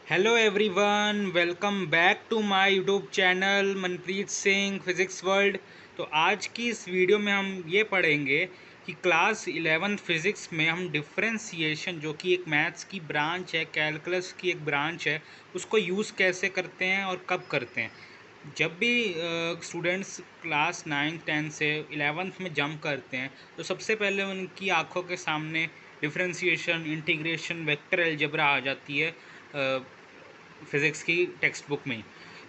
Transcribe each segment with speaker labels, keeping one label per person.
Speaker 1: Hello everyone, welcome back to my YouTube channel Manpreet Singh Physics World. तो आज की इस वीडियो में हम ये पढ़ेंगे कि क्लास 11th फिज़िक्स में हम डिफरेंशिएशन, जो कि एक मैथ्स की ब्रांच है, कैलकुलस की एक ब्रांच है, उसको यूज़ कैसे करते हैं और कब करते हैं। जब भी स्टूडेंट्स क्लास 9th 10th से 11th में जंप करते हैं तो सबसे पहले उनकी आंखों के सामने डिफरेंशिएशन, इंटीग्रेशन, वेक्टर अलजेब्रा आ जाती है फिज़िक्स की टेक्स्ट बुक में ही।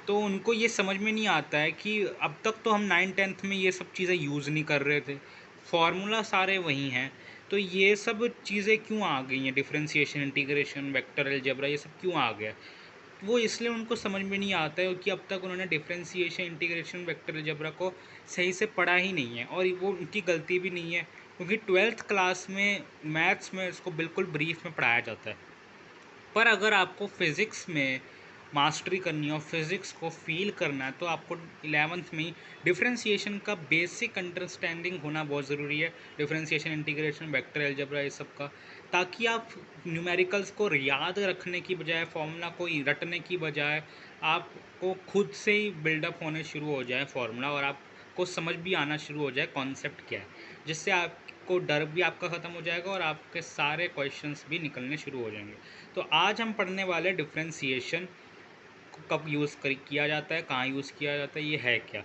Speaker 1: तो उनको ये समझ में नहीं आता है कि अब तक तो हम 9th 10th में ये सब चीज़ें यूज़ नहीं कर रहे थे, फार्मूला सारे वही हैं, तो ये सब चीज़ें क्यों आ गई हैं, डिफरेंशिएशन, इंटीग्रेशन, वेक्टर अलजेब्रा, ये सब क्यों आ गया। वो इसलिए उनको समझ में नहीं आता है कि अब तक उन्होंने डिफरेंशिएशन, इंटीग्रेशन, वेक्टर अलजेब्रा को सही से पढ़ा ही नहीं है, और वो उनकी गलती भी नहीं है क्योंकि 12th क्लास में मैथ्स में इसको बिल्कुल ब्रीफ में पढ़ाया जाता है। पर अगर आपको फ़िज़िक्स में मास्टरी करनी है और फिज़िक्स को फील करना है तो आपको 11th में ही डिफरेंशिएशन का बेसिक अंडरस्टैंडिंग होना बहुत ज़रूरी है। डिफरेंशिएशन, इंटीग्रेशन, वेक्टर अलजेब्रा, ये सब का, ताकि आप न्यूमेरिकल्स को याद रखने की बजाय, फार्मूला को रटने की बजाय, आपको खुद से ही बिल्डअप होने शुरू हो जाए फार्मूला, और आपको समझ भी आना शुरू हो जाए कॉन्सेप्ट क्या है, जिससे आपको डर भी आपका ख़त्म हो जाएगा और आपके सारे क्वेश्चंस भी निकलने शुरू हो जाएंगे। तो आज हम पढ़ने वाले डिफरेंशिएशन कब यूज़ किया जाता है, कहाँ यूज़ किया जाता है, ये है क्या।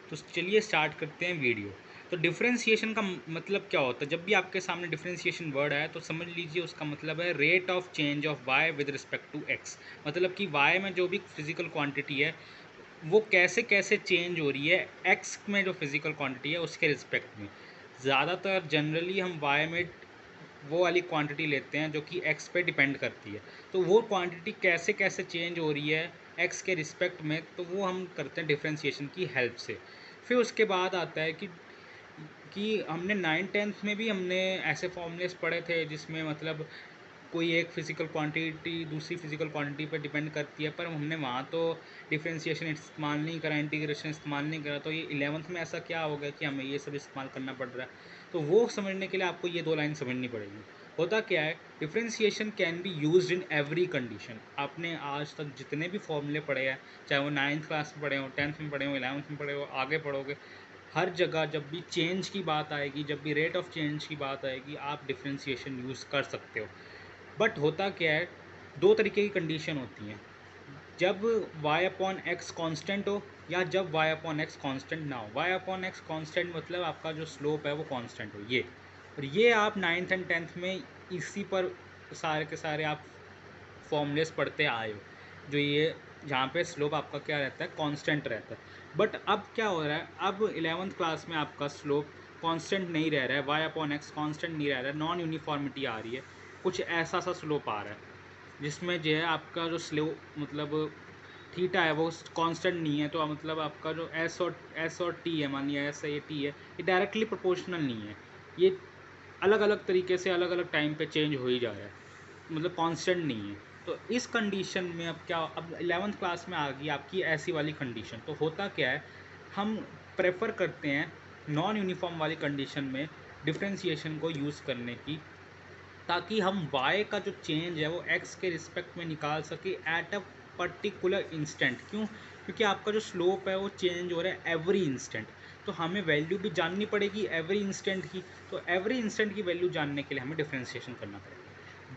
Speaker 1: तो चलिए स्टार्ट करते हैं वीडियो। तो डिफरेंशिएशन का मतलब क्या होता है। जब भी आपके सामने डिफरेंशिएशन वर्ड आए तो समझ लीजिए उसका मतलब है rate of change of y with respect to x. मतलब कि वाई में जो भी फिजिकल क्वांटिटी है वो कैसे कैसे चेंज हो रही है एक्स में, जो फिजिकल क्वांटिटी है उसके रिस्पेक्ट में। ज़्यादातर जनरली हम वाई में वो वाली क्वांटिटी लेते हैं जो कि एक्स पे डिपेंड करती है। तो वो क्वांटिटी कैसे कैसे चेंज हो रही है एक्स के रिस्पेक्ट में, तो वो हम करते हैं डिफरेंशिएशन की हेल्प से। फिर उसके बाद आता है कि हमने 9th 10th में भी हमने ऐसे फॉर्मूलेस पढ़े थे जिसमें मतलब कोई एक फिजिकल क्वांटिटी दूसरी फिजिकल क्वांटिटी पर डिपेंड करती है, पर हमने वहाँ तो डिफरेंशिएशन इस्तेमाल नहीं करा, इंटीग्रेशन इस्तेमाल नहीं करा। तो ये 11th में ऐसा क्या हो गया कि हमें ये सब इस्तेमाल करना पड़ रहा है। तो वो समझने के लिए आपको ये दो लाइन समझनी पड़ेगी। होता क्या है, differentiation can be used in every condition. आपने आज तक जितने भी फॉर्मूले पढ़े हैं, चाहे वो 9th क्लास में पढ़े हो, 10th में पढ़े हो, 11th में पढ़े हो, आगे पढ़ोगे, हर जगह जब भी चेंज की बात आएगी, जब भी रेट ऑफ चेंज की बात आएगी, आप डिफरेंशिएशन यूज़ कर सकते हो। बट होता क्या है, दो तरीके की कंडीशन होती हैं। जब y अपॉन एक्स कॉन्स्टेंट हो या जब y अपॉन एक्स कॉन्स्टेंट ना हो। y अपॉन एक्स कॉन्स्टेंट मतलब आपका जो स्लोप है वो कॉन्स्टेंट हो, ये। और ये आप 9th 10th में इसी पर सारे के सारे आप फॉर्मूलेस पढ़ते आए हो, जो ये जहाँ पे स्लोप आपका क्या रहता है, कांस्टेंट रहता है। बट अब क्या हो रहा है, अब 11th क्लास में आपका स्लोप कांस्टेंट नहीं रह रहा है, वाई अपॉन एक्स कांस्टेंट नहीं रह रहा है, नॉन यूनिफॉर्मिटी आ रही है, कुछ ऐसा सा स्लोप आ रहा है जिसमें जो है आपका जो स्लो मतलब थीटा है वो कांस्टेंट नहीं है। तो मतलब आपका जो एस और टी है, मान लिया एस है, ये टी है, ये डायरेक्टली प्रोपोर्शनल नहीं है, ये अलग अलग तरीके से अलग अलग टाइम पे चेंज हो ही जा रहा है, मतलब कांस्टेंट नहीं है। तो इस कंडीशन में अब क्या, अब 11th क्लास में आ गई आपकी ऐसी वाली कंडीशन। तो होता क्या है, हम प्रेफर करते हैं नॉन यूनिफॉर्म वाली कंडीशन में डिफरेंशिएशन को यूज़ करने की, ताकि हम y का जो चेंज है वो x के रिस्पेक्ट में निकाल सके एट अ पर्टिकुलर इंस्टेंट। क्यों? क्योंकि आपका जो स्लोप है वो चेंज हो रहा है एवरी इंस्टेंट, तो हमें वैल्यू भी जाननी पड़ेगी एवरी इंस्टेंट की। तो एवरी इंस्टेंट की वैल्यू जानने के लिए हमें डिफरेंशिएशन करना पड़ेगा।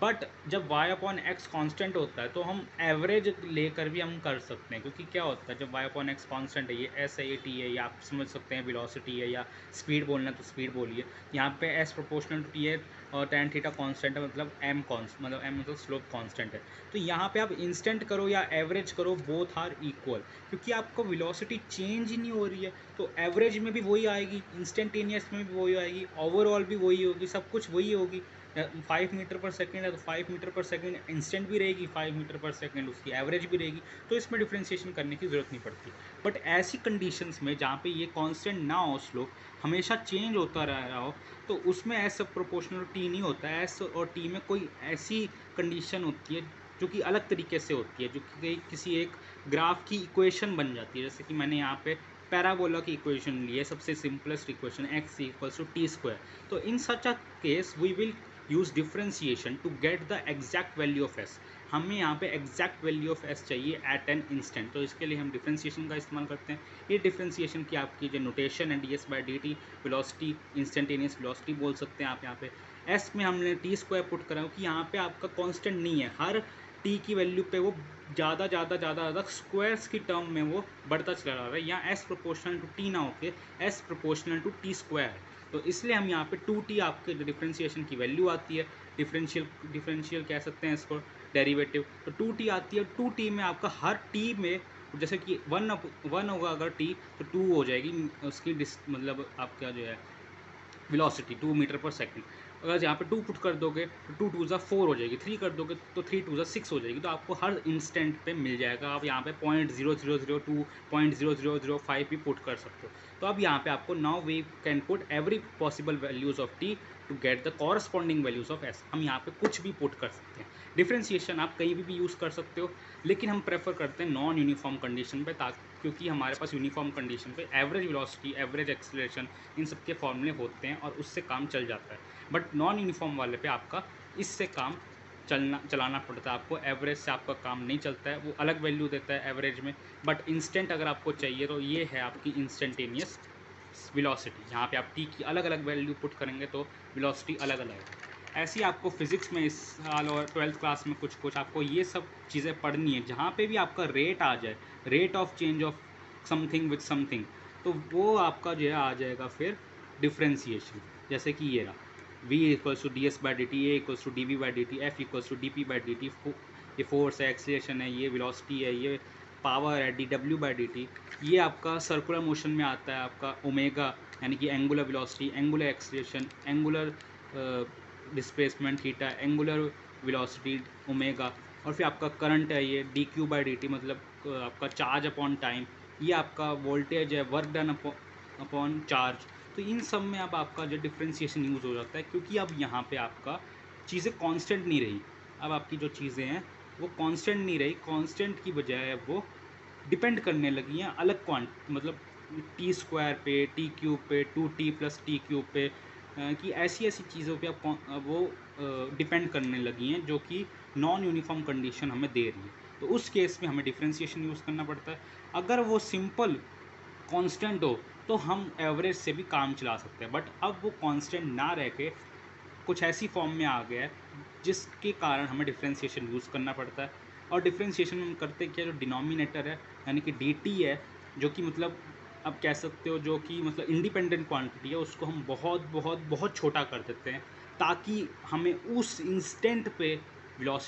Speaker 1: बट जब y अपॉन एक्स कॉन्स्टेंट होता है तो हम एवरेज लेकर भी हम कर सकते हैं, क्योंकि क्या होता है, जब y अपॉन एक्स कॉन्स्टेंट है, ये s है, ये t है, या आप समझ सकते हैं वेलोसिटी है, या स्पीड बोलना है तो स्पीड बोलिए। यहाँ पे s प्रोपोर्शनल टू t है और tan थीटा कांस्टेंट है, मतलब m मतलब स्लोप कांस्टेंट है। तो यहाँ पे आप इंस्टेंट करो या एवरेज करो, बोथ आर इक्वल, क्योंकि आपको वेलोसिटी चेंज ही नहीं हो रही है। तो एवरेज में भी वही आएगी, इंस्टेंटेनियस में भी वही आएगी, ओवरऑल भी वही होगी, सब कुछ वही होगी। 5 मीटर पर सेकेंड है तो 5 मीटर पर सेकेंड इंस्टेंट भी रहेगी, 5 मीटर पर सेकेंड उसकी एवरेज भी रहेगी। तो इसमें डिफ्रेंशिएशन करने की ज़रूरत नहीं पड़ती। बट ऐसी कंडीशंस में जहाँ पे ये कांस्टेंट ना हो, स्लोप हमेशा चेंज होता रह रहा हो, तो उसमें एस प्रोपोर्शनल टी नहीं होता है। एस और टी में कोई ऐसी कंडीशन होती है जो कि अलग तरीके से होती है, जो कि किसी एक ग्राफ की इक्वेशन बन जाती है। जैसे कि मैंने यहाँ पे पैराबोला की इक्वेशन ली है, सबसे simplest equation, x equals to t square. तो in such a case we will use differentiation to get the exact value of s। हमें यहाँ पे एग्जैक्ट वैल्यू ऑफ एस चाहिए एट एन इंस्टेंट, तो इसके लिए हम डिफ्रेंसिएशन का इस्तेमाल करते हैं। ये डिफ्रेंसिएशन की आपकी जो नोटेशन है ds/dt, वेलोसिटी, इंस्टेंटेनियस वेलोसिटी बोल सकते हैं आप यहाँ पे। एस में हमने टी स्क्वायर पुट करा कि यहाँ पे आपका कांस्टेंट नहीं है, हर टी की वैल्यू पे वो ज़्यादा स्क्वायर्स की टर्म में वो बढ़ता चला जा रहा है। यहाँ एस प्रोपोर्शनल टू टी ना होके s proportional to t square है, तो इसलिए हम यहाँ पे 2t आपके जो डिफ्रेंशिएशन की वैल्यू आती है, डिफरेंशियल कह सकते हैं इसको, डेरिवेटिव, तो 2t आती है। 2t में आपका हर t में जैसे कि 1 होगा अगर t, तो 2 हो जाएगी उसकी मतलब आपका जो है वेलोसिटी 2 मीटर पर सेकंड। अगर यहाँ पे 2 पुट कर दोगे तो 2 2 ज़ा 4 हो जाएगी, 3 कर दोगे तो 3 2 ज़ा 6 हो जाएगी, तो आपको हर इंस्टेंट पे मिल जाएगा। आप यहाँ पे 0.0002 0.0005 भी पुट कर सकते हो। तो अब यहाँ पे आपको now we can put every possible values of t to get the corresponding values of s. हम यहाँ पे कुछ भी पुट कर सकते हैं। डिफ्रेंशिएशन आप कहीं भी यूज़ कर सकते हो, लेकिन हम प्रेफर करते हैं नॉन यूनिफॉर्म कंडीशन पे, ताकि क्योंकि हमारे पास यूनिफॉर्म कंडीशन पे एवरेज वेलोसिटी, एवरेज एक्सीलरेशन, इन सब के फॉर्मूले होते हैं और उससे काम चल जाता है। बट नॉन यूनिफॉर्म वाले पे आपका इससे काम चलाना पड़ता है आपको, एवरेज से आपका काम नहीं चलता है, वो अलग वैल्यू देता है एवरेज में। बट इंस्टेंट अगर आपको चाहिए तो ये है आपकी इंस्टेंटेनियस वेलोसिटी। यहाँ पे आप टी की अलग अलग वैल्यू पुट करेंगे तो वेलोसिटी अलग अलग है। ऐसे ही आपको फिजिक्स में इस साल और 12th क्लास में कुछ आपको ये सब चीज़ें पढ़नी है। जहाँ पे भी आपका रेट आ जाए, rate of change of something with something, तो वो आपका जो है आ जाएगा फिर डिफ्रेंसिएशन। जैसे कि ये रहा v equals to ds/dt, a equals to dv/dt, f equals to dp/dt। ये फोर्स है, एक्सीलरेशन है, ये वेलोसिटी है, ये पावर है dw/dt। ये आपका सर्कुलर मोशन में आता है आपका ओमेगा, यानी कि angular velocity, angular acceleration, angular displacement theta, angular velocity omega. और फिर आपका करंट है ये dq/dt, मतलब आपका चार्ज अपॉन टाइम। ये आपका वोल्टेज है, वर्क डन अपॉन चार्ज। तो इन सब में अब आपका जो डिफ्रेंसिएशन यूज़ हो जाता है, क्योंकि अब यहाँ पे आपका चीज़ें कांस्टेंट नहीं रही। अब आपकी जो चीज़ें हैं वो कांस्टेंट नहीं रही, कांस्टेंट की बजाय वो डिपेंड करने लगी हैं अलग मतलब टी स्क्वायर पे, टी क्यूब पे, 2t + टी क्यूब पे, कि ऐसी ऐसी चीज़ों पे अब वो डिपेंड करने लगी हैं, जो कि नॉन यूनिफॉर्म कंडीशन हमें दे रही है। तो उस केस में हमें डिफ्रेंसिएशन यूज़ करना पड़ता है। अगर वो सिंपल कांस्टेंट हो तो हम एवरेज से भी काम चला सकते हैं, बट अब वो कांस्टेंट ना रह के कुछ ऐसी फॉर्म में आ गया है जिसके कारण हमें डिफ्रेंसिएशन यूज़ करना पड़ता है। और डिफ्रेंसिएशन हम करते क्या, जो डिनोमिनेटर है यानी कि dt है, जो कि मतलब आप कह सकते हो जो कि मतलब इंडिपेंडेंट क्वांटिटी है, उसको हम बहुत बहुत बहुत छोटा कर देते हैं, ताकि हमें उस इंस्टेंट पे वेलोसिटी